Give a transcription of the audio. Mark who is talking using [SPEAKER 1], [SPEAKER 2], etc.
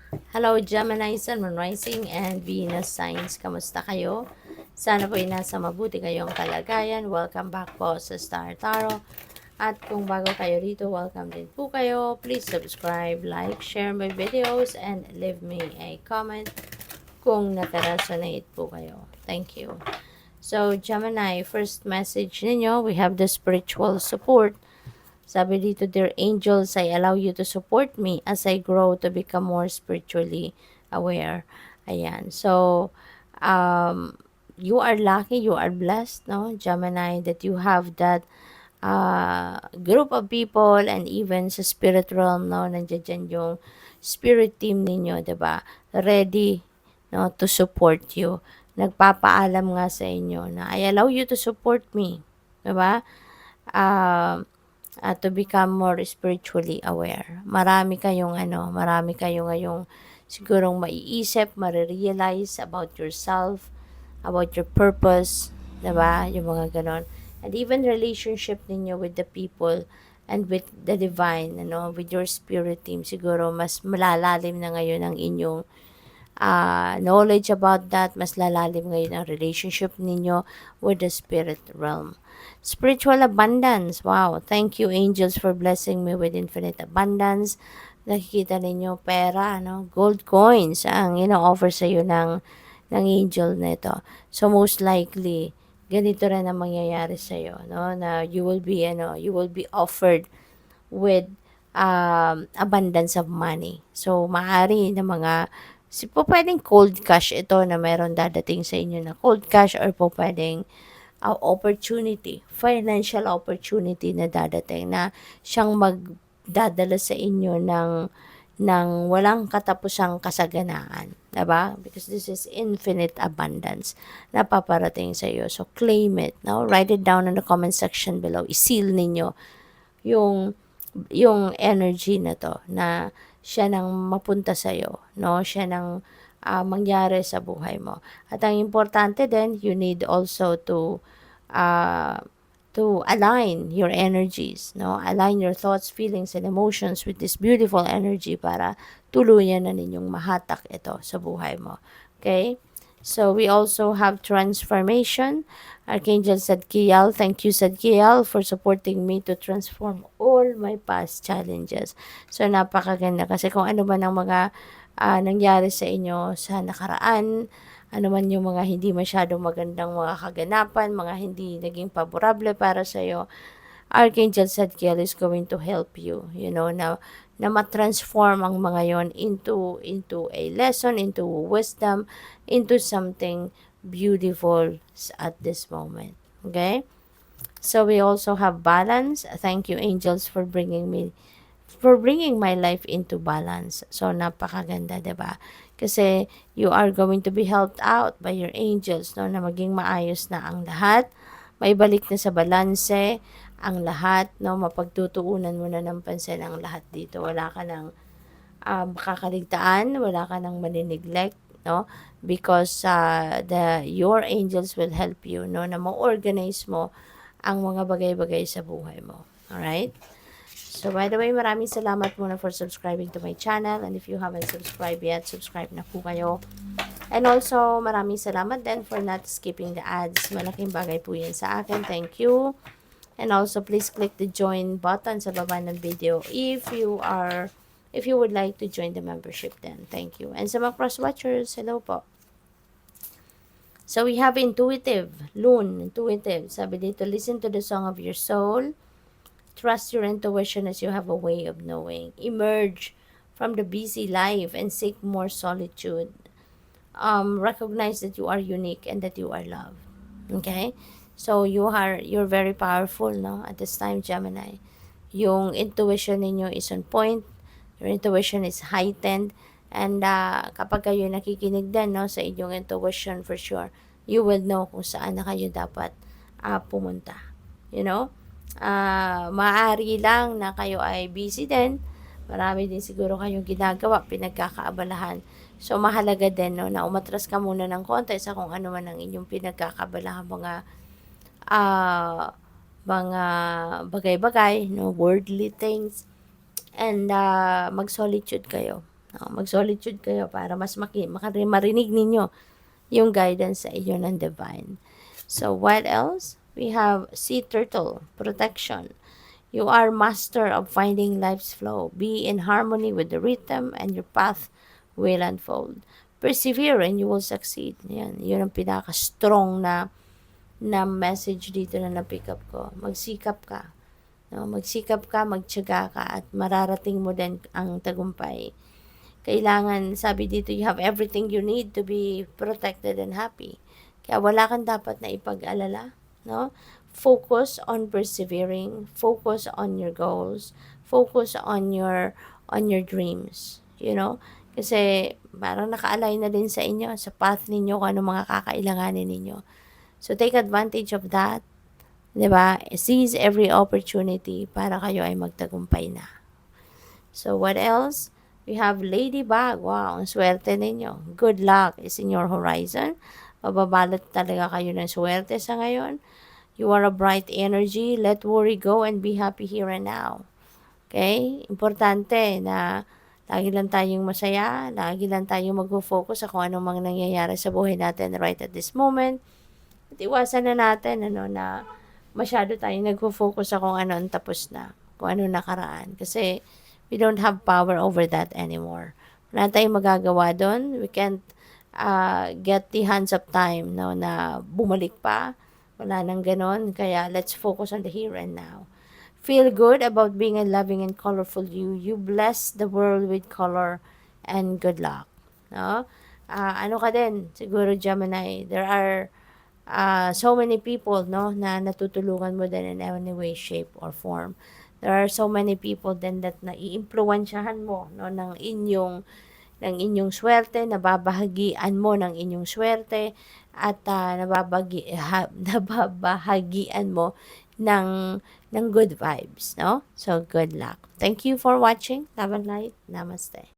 [SPEAKER 1] Hello, Gemini, Sun, Moon Rising, and Venus Signs. Kamusta kayo? Sana po ay nasa mabuti kayong kalagayan. Welcome back po sa Star Tarot. At kung bago kayo rito, welcome din po kayo. Please subscribe, like, share my videos, and leave me a comment kung nakaresonate po kayo. Thank you. So, Gemini, first message ninyo, we have the spiritual support. Sabi dito, dear angels, I allow you to support me as I grow to become more spiritually aware. Ayan. So, you are lucky, you are blessed, no, Gemini, that you have that group of people and even sa spirit realm, no, nandiyan dyan yung spirit team ninyo, 'di ba? Ready, no, to support you. Nagpapaalam nga sa inyo na I allow you to support me, 'di ba? To become more spiritually aware. Marami kayong ngayong sigurong maiisip, marirealize about yourself, about your purpose, 'di ba? Yung mga ganon. And even relationship ninyo with the people and with the divine, with your spirit team, siguro mas malalalim na ngayon ang inyong knowledge about that, mas lalalim ngayon ang relationship ninyo with the spirit realm. Spiritual abundance. Wow. Thank you, angels, for blessing me with infinite abundance. Nakikita ninyo pera, gold coins ang ino-offer sa iyo ng angel nito. So most likely, ganito rin ang mangyayari sa iyo, no? Na you will be offered with abundance of money. So maaari na mga pwedeng cold cash ito na meron dadating sa inyo na cold cash, or po pwedeng opportunity, financial opportunity na dadating na siyang magdadala sa inyo ng walang katapusang kasaganaan, 'di ba? Because this is infinite abundance na paparating sa iyo. So claim it, no? Write it down in the comment section below. I-seal ninyo yung energy na to, na siya nang mapunta sa iyo, no? Siya nang mangyari sa buhay mo. At ang importante din, you need also uh, to align your energies, no? Align your thoughts, feelings, and emotions with this beautiful energy para tuluyan na ninyong mahatak ito sa buhay mo. Okay? So we also have transformation. Archangel Zadkiel, thank you Zadkiel for supporting me to transform all my past challenges. So napakaganda kasi kung ano man ang mga nangyari sa inyo sa nakaraan, ano man yung mga hindi masyadong magandang mga kaganapan, mga hindi naging favorable para sa iyo, Archangel Zadkiel is going to help you, na ma-transform ang mga yon into a lesson, into wisdom, into something beautiful at this moment. Okay? So we also have balance. Thank you, angels, for bringing my life into balance. So napakaganda, 'di ba? Kasi you are going to be helped out by your angels, no, na maging maayos na ang lahat. May balik na sa balanse ang lahat, no, mapagtutuunan mo na ng pansin ang lahat dito. Wala ka nang makakaligtaan, wala ka nang manineglect, no? Because your angels will help you, no, na ma-organize mo ang mga bagay-bagay sa buhay mo. Alright? So, by the way, maraming salamat muna for subscribing to my channel. And if you haven't subscribed yet, subscribe na po kayo. And also, maraming salamat din for not skipping the ads. Malaking bagay po yan sa akin. Thank you. And also, please click the join button sa baba ng video if you would like to join the membership then. Thank you. And sa mga cross-watchers, hello po. So, we have intuitive. Loon, intuitive. Sabi dito, listen to the song of your soul. Trust your intuition as you have a way of knowing. Emerge from the busy life and seek more solitude. Recognize that you are unique and that you are loved. Okay? So, you're very powerful, no? At this time, Gemini. Yung intuition ninyo is on point. Your intuition is heightened. And kapag kayo nakikinig din, no, sa inyong intuition, for sure, you will know kung saan na kayo dapat pumunta. You know? Maaari lang na kayo ay busy din. Marami din siguro kayong ginagawa, pinagkakaabalahan. So, mahalaga din, no, na umatras ka muna ng konti sa kung ano man ang inyong pinagkakabalahan, mga bagay-bagay, no, worldly things, and mag-solitude kayo. No? Mag-solitude kayo para mas marinig ninyo yung guidance sa iyo ng divine. So, what else? We have sea turtle, protection. You are master of finding life's flow. Be in harmony with the rhythm and your path will unfold. Persevere and you will succeed. Yan, yun ang pinaka-strong na message dito na na-pick up ko. Magsikap ka. No? Magsikap ka, magtiyaga ka, at mararating mo din ang tagumpay. Kailangan, sabi dito, you have everything you need to be protected and happy. Kaya wala kang dapat na ipag-alala. No? Focus on persevering. Focus on your goals. Focus on your dreams. You know? Kasi parang naka-align na din sa inyo, sa path ninyo, kung ano mga kakailanganin ninyo. So, take advantage of that. 'Di ba? Seize every opportunity para kayo ay magtagumpay na. So, what else? We have Ladybug. Wow, ang swerte ninyo. Good luck is in your horizon. Mababalot talaga kayo ng swerte sa ngayon. You are a bright energy. Let worry go and be happy here and now. Okay? Importante na lagi lang tayong masaya, lagi lang tayong mag-focus sa kung anong mga nangyayari sa buhay natin right at this moment. At iwasan na natin na masyado tayong nagfo-focus sa kung ano ang tapos na, kung ano nakaraan. Kasi we don't have power over that anymore. Wala tayong magagawa doon. We can't get the hands of time na bumalik pa. Wala nang ganon. Kaya let's focus on the here and now. Feel good about being a loving and colorful you. You bless the world with color and good luck. No? Ano ka din, siguro Gemini, there are so many people na natutulungan mo din in any way, shape, or form. There are so many people then that naiimpluwensyahan mo ng inyong swerte, nababahagian mo ng inyong swerte, at nababahagian mo ng good vibes, no? So, good luck. Thank you for watching. Love and light. Namaste.